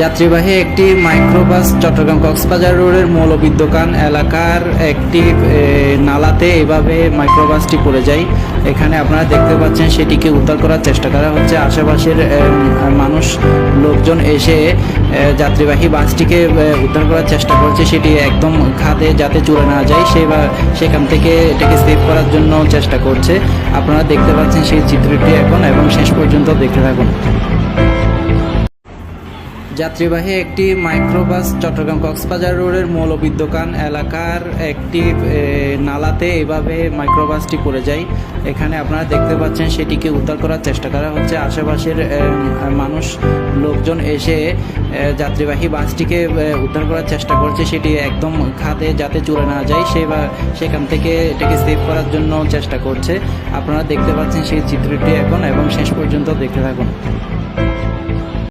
যাত্রীবাহী একটি মাইক্রোবাস চট্টগ্রাম কক্সবাজার রোডের মৌলভিদ্যকান এলাকার একটি নালাতে এভাবে মাইক্রোবাসটি পড়ে যায়। এখানে আপনারা দেখতে পাচ্ছেন সেটিকে উদ্ধার করার চেষ্টা করা হচ্ছে। আশেপাশের মানুষ লোকজন এসে যাত্রীবাহী বাসটিকে উদ্ধার করার চেষ্টা করছে, সেটি একদম খাদে যাতে চলে না যায় সেখান থেকে এটাকে সেভ করার জন্য চেষ্টা করছে। আপনারা দেখতে পাচ্ছেন সেই চিত্রটি এখন, এবং শেষ পর্যন্ত দেখতে থাকুন। যাত্রীবাহী একটি মাইক্রোবাস চট্টগ্রাম কক্সবাজার রোডের মৌলভিদ্যকান এলাকার একটি নালাতে এভাবে মাইক্রোবাসটি পড়ে যায়। এখানে আপনারা দেখতে পাচ্ছেন সেটিকে উদ্ধার করার চেষ্টা করা হচ্ছে। আশেপাশের মানুষ লোকজন এসে যাত্রীবাহী বাসটিকে উদ্ধার করার চেষ্টা করছে, সেটি একদম খাদে যাতে চলে না যায় সেখান থেকে এটাকে সেভ করার জন্য চেষ্টা করছে। আপনারা দেখতে পাচ্ছেন সেই চিত্রটি এখন, এবং শেষ পর্যন্ত দেখতে থাকুন।